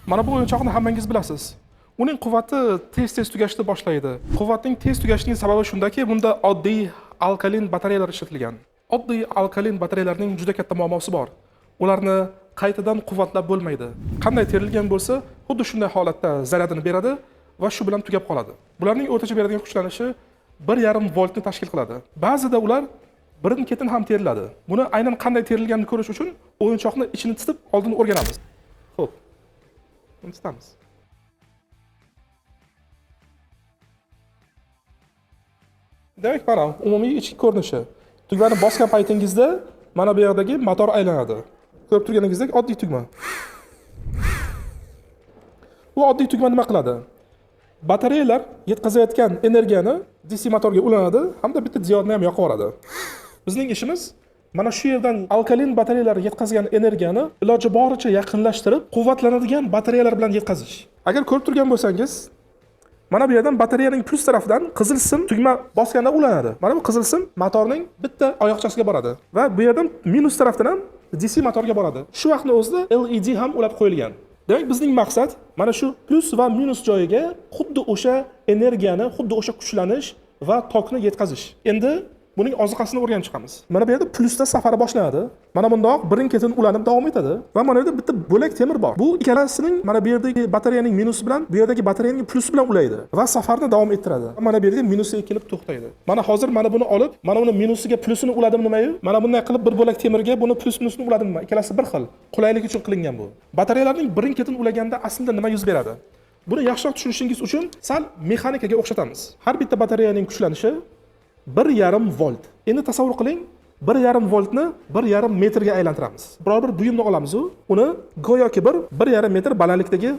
Mana bu o'yinchoqni hammangiz bilasiz. Uning quvvati tez tugashni boshlaydi. Quvvatning tez tugashining sababi shundaki, bunda oddiy alkalin batareyalar ishlatilgan. Oddiy alkalin batareyalarning juda katta muammosi bor. Ularni qaytadan quvvatlab bo'lmaydi. Qanday terilgan bo'lsa, xuddi shunday holatda zaryadini beradi va shu bilan tugab qoladi. Bularning o'rtacha beradigan kuchlanishi 1,5 voltni tashkil qiladi. Ba'zida ular birin-ketin ham teriladi. Buni aynan qanday terilganini ko'rish uchun o'yinchoqni ichini titib oldin o'rganamiz. Xo'p. Buni titamiz. Demak, mana umumiy ichki ko'rinishi. Tugmani bosgan paytingizda mana bu yerdagi motor aylanadi. Ko'rib turganingizdek oddiy tugma. Bu oddiy tugma nima qiladi? Batareyalar yetkazayotgan energiyani DC motorga ulanadi hamda bitta diodni ham yoqib yuboradi. Bizning ishimiz mana shu yerdan alkalin batareyalar yetkazgan energiyani iloji boricha yaqinlashtirib, quvvatlanadigan batareyalar bilan yetkazish. Agar ko'rib turgan bo'lsangiz, mana bu yerdan batareyaning plus tarafidan qizil sim tugma bosganda ulanadi. Mana bu qizil sim motorning bitta oyoqchasiga boradi va bu yerdan minus tarafdan ham DC motorga boradi. Shu vaqtning o'zida LED ham ulab qo'yilgan. Demak, bizning maqsad mana shu plus va minus joyiga xuddi o'sha energiyani, xuddi o'sha kuchlanish va tokni yetkazish. Endi buning oziqasini o'rganib chiqamiz. Mana bu yerda plusda safari boshlanadi. Mana bundoq birin-ketin ulanib davom etadi va mana bu yerda bitta bo'lak temir bor. Bu ikkalasining mana bu yerdagi batareyaning minusi bilan bu yerdagi batareyaning plusi bilan ulaydi va safarni davom ettiradi. Mana bu yerga minusiga kelib to'xtaydi. Mana hozir mana buni olib, mana uni minusiga plusini uladim nimayu? Mana bunday qilib bir bo'lak temirga buni plus-minusini uladim nima? Ikkalasi bir xil. Qulaylik uchun qilingan bu. Batareyalarning birin-ketin ulaganda aslida nima yuz beradi? Buni yaxshiroq tushunishingiz uchun sal mexanikaga o'xshatamiz. Har bitta batareyaning kuchlanishi 1,5 volt. Endi tasavvur qiling, 1,5 voltni 1,5 metrga aylantiramiz. Biror bir buyumni olamiz u, uni go'yoki 1,5 metr balandlikdagi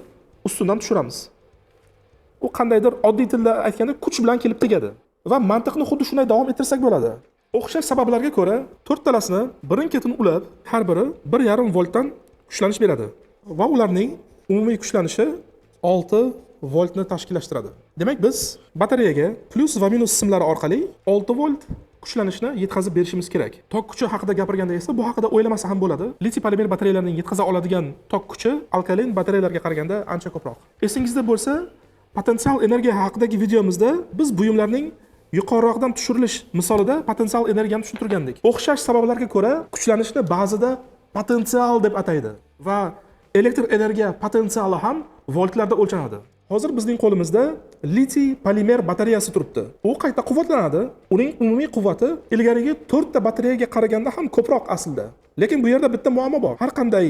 ustundan tushiramiz. U qandaydir oddiy tilda aytganda kuch bilan kelib tegadi va mantiqni xuddi shunday davom ettirsak bo'ladi. O'xshash sabablarga ko'ra, to'rttalasini birin-ketin ulab, har biri 1,5 voltdan kuchlanish beradi va ularning umumiy kuchlanishi 6 voltni tashkillashtiradi. Demak, biz batareyaga plus va minus simlari orqali 6 volt kuchlanishni yetkazib berishimiz kerak. Tok kuchi haqida gapirganda esa bu haqida o'ylamasa ham bo'ladi. Litiy polimer batareyalarning yetkaza oladigan tok kuchi alkalin batareyalarga qaraganda ancha ko'proq. Esingizda bo'lsa, potensial energiya haqidagi videomizda biz buyumlarning yuqoriroqdan tushirilish misolida potensial energiyani tushuntirgandik. O'xshash sabablarga ko'ra kuchlanishni ba'zida potensial deb ataydi va elektr energiya potensiali ham voltlarda o'lchanadi. Hozir bizning qo'limizda litiy polimer batareyasi turibdi. U qayta quvvatlanadi. Uning umumiy quvvati ilgarigi 4 ta batareyaga qaraganda ham ko'proq aslida. Lekin bu yerda bitta muammo bor. Har qanday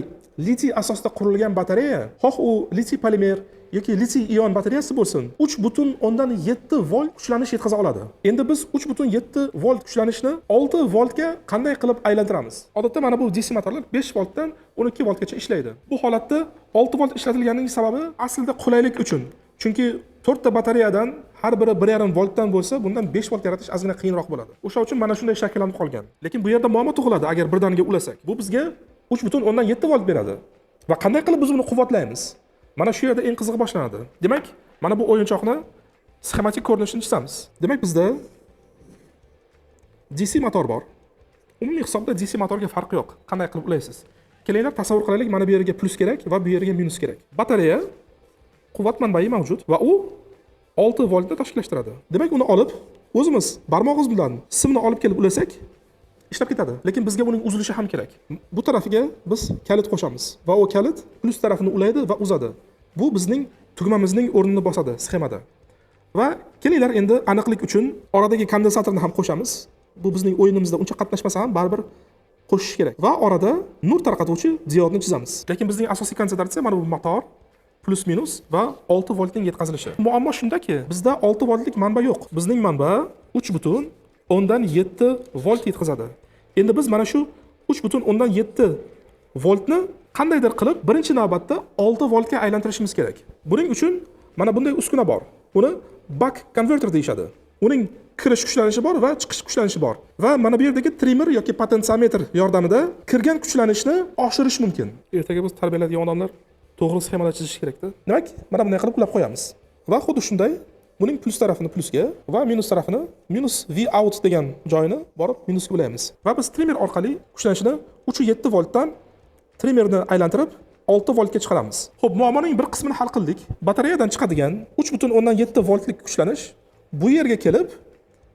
litiy asosida qurilgan batareya, xoh u litiy polimer yoki litiy ion batareyasi bo'lsin, 3,7 volt kuchlanish yetkaza oladi. Endi biz 3,7 volt kuchlanishni 6 voltga qanday qilib aylantiramiz? Odatda mana bu DC motorlar 5 voltdan 12 voltgacha ishlaydi. Bu holatda 6 volt ishlatilganining sababi aslida qulaylik uchun. Chunki 4 ta batareyadan har biri 1,5 voltdan bo'lsa, bundan 5 volt yaratish ozgina qiyinroq bo'ladi. O'sha uchun mana shunday shakllanib qolgan. Lekin bu yerda muammo tug'iladi agar birdaniga ulasak. Bu bizga 3,7 volt beradi. Va qanday qilib biz uni quvvatlaymiz? Mana shu yerda eng qizig'i boshlanadi. Demak, mana bu o'yinchoqni sxematik ko'rinishini chizamiz. Demak, bizda DC motor bor. Umumiy hisobda DC motorga farqi yo'q. Qanday qilib ulaysiz? Kelinglar tasavvur qilaylik, mana bu yerga plus kerak va bu yerga minus kerak. Batareya quvvat manbai mavjud va u 6 voltni tashkillashtiradi. Demak, uni olib o'zimiz barmog'imiz bilan simni olib kelib ulasak, ishlab ketadi. Lekin bizga uning uzilishi ham kerak. Bu tarafiga biz kalit qo'shamiz va u kalit plus tarafini ulaydi va uzadi. Bu bizning tugmamizning o'rnini bosadi sxemada. Va kelinglar endi aniqlik uchun oradagi kondensatorni ham qo'shamiz. Bu bizning o'yinimizda uncha qatnashmasa ham baribir qo'shish kerak. Va orada nur tarqatuvchi diodni chizamiz. Lekin bizning asosiy konsentratsiya mana bu motor plus minus va 6 voltning yetkazilishi. Muammo shundaki, bizda 6 voltlik manba yo'q. Bizning manba 3,7 volt yetkazadi. Endi biz mana shu 3,7 voltni qandaydir qilib birinchi navbatda 6 voltga aylantirishimiz kerak. Buning uchun mana bunday uskuna bor. Uni buck converter deyshadi. Uning kirish kuchlanishi bor va chiqish kuchlanishi bor. Va mana bu yerdagi trimmer yoki potentsiometr yordamida kirgan kuchlanishni oshirish mumkin. Ertaga biz tarbiyalaydigan odamlar to'g'ri sxemada chizish kerak-da. Demak, mana bunday qilib ulab qo'yamiz. Va xuddi shunday buning plus tarafini plusga va minus tarafini minus V out degan joyini borib minusga ulaymiz. Va biz trimmer orqali kuchlanishni 3,7 voltdan trimmerni aylantirib 6 voltga chiqaramiz. Xo'p, muammoning bir qismini hal qildik. Batareyadan chiqadigan 3.7 voltlik kuchlanish bu yerga kelib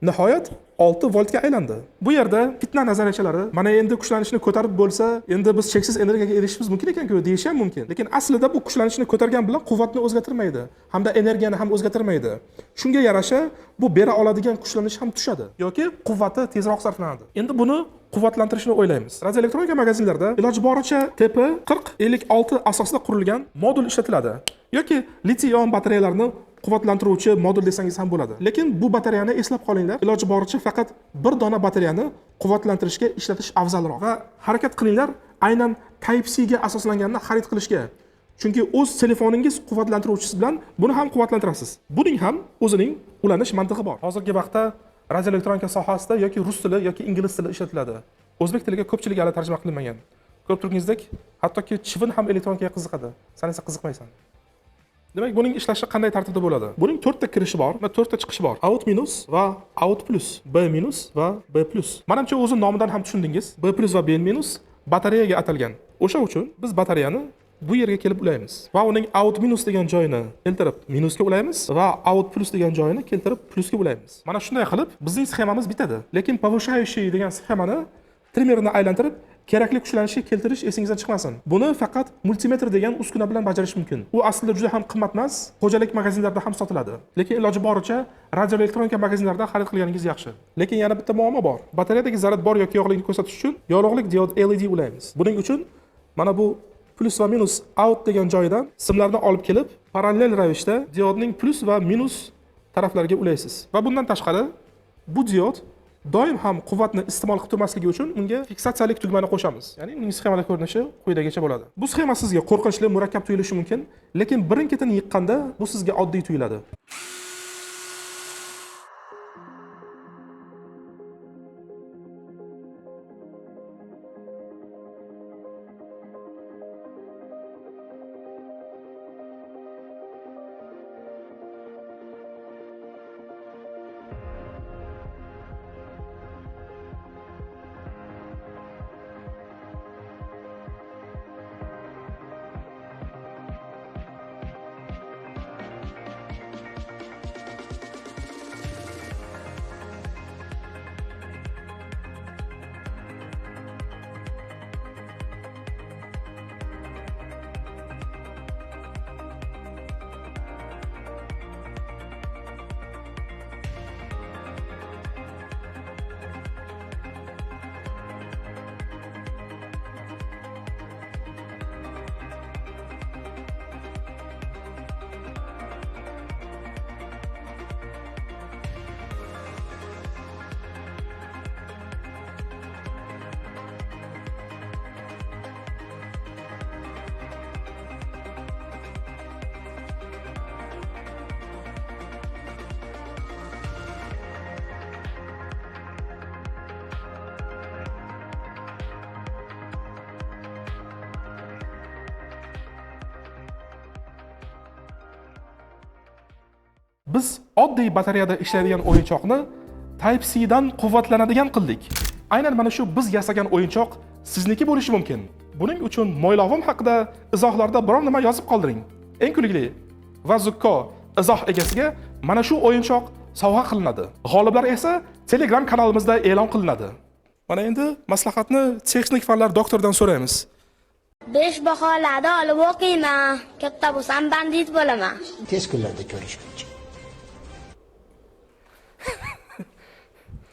nihoyat 6 voltga aylandi. Bu yerda fitna nazariyachalari mana endi kuchlanishni ko'tarib bo'lsa, endi biz cheksiz energiyaga erishishimiz mumkin ekan-ku deyish ham mumkin. Lekin aslida bu kuchlanishni ko'targan bilan quvvatni o'zgartirmaydi, hamda energiyani ham o'zgartirmaydi. Shunga yarasha bu bera oladigan kuchlanish ham tushadi yoki quvvati tezroq sarflanadi. Endi buni quvvatlantirishni o'ylaymiz. Radioelektronika magazinlarida iloji boricha TP4056 asosida qurilgan modul ishlatiladi yoki litiy-ion batareyalarni quvvatlantiruvchi modul desangiz ham bo'ladi. Lekin bu batareyani eslab qolinglar, iloji boricha faqat bir dona batareyani quvvatlantirishga ishlatish afzalroq va harakat qilinglar aynan Type-C ga asoslanganini xarid qilishga. Chunki o'z telefoningiz quvvatlantiruvchisi bilan buni ham quvvatlantirasiz. Buning ham o'zining ulanish mantig'i bor. Hozirgi vaqtda radioelektronika sohasida yoki rus tili yoki ingliz tili ishlatiladi. O'zbek tiliga ko'pchilik hali tarjima qilinmagan. Ko'p turgingizdek, hattoki chivin ham elektronikaga qiziqadi. Sen esa qiziqmaysan. Demak, buning ishlashi qanday tartibda bo'ladi? Buning 4 ta kirishi bor va 4 ta chiqishi bor. Out minus va out plus, B minus va B plus. Menimcha o'zi nomidan ham tushundingiz. B plus va B minus batareyaga atalgan. O'sha uchun biz batareyani bu yerga kelib ulaymiz va uning out minus degan joyini keltirib minusga ulaymiz va out plus degan joyini keltirib plusga ulaymiz. Mana shunday qilib bizning sxemamiz bitadi. Lekin повышающий degan sxemani trimerni aylantirib kerakli kuchlanishga keltirish esingizdan chiqmasin. Buni faqat multimetr degan uskuna bilan bajarish mumkin. U aslida juda ham qimmat emas, xo'jalik magazinlarida ham sotiladi. Lekin iloji boricha radioelektronika magazinlarida xarid qilganingiz yaxshi. Lekin yana bitta muammo bor. Batareyadagi zaryad bor yoki yo'qligini ko'rsatish uchun yorug'lik diod LED ulaymiz. Buning uchun mana bu plus va minus out degan joyidan simlarni olib kelib, parallel ravishda diodning plus va minus taraflariga ulaysiz. Va bundan tashqari bu diod doim ham quvvatni iste'mol qilib turmasligi uchun unga fiksatsiyalik tugmani qo'shamiz. Ya'ni uning sxemada ko'rinishi quyidagicha bo'ladi. Bu sxema sizga qo'rqinchli, murakkab tuyulishi mumkin, lekin birin-ketin yiqqanda bu sizga oddiy tuyuladi. Biz oddiy batareyada ishlaydigan o'yinchoqni Type-C dan quvvatlanadigan qildik. Aynan mana shu biz yasagan o'yinchoq sizniki bo'lishi mumkin. Buning uchun mo'ylovim haqida izohlarda biror nima yozib qoldiring. Eng kulgili va zukko izoh egasiga mana shu o'yinchoq sovg'a qilinadi. G'oliblar esa Telegram kanalimizda e'lon qilinadi. Mana endi maslahatni texnik fanlar doktoridan so'raymiz. 5 baholarda olib o'qiyman. Katta bo'lsam bandit bo'laman. Tez kunlarda ko'rishguncha.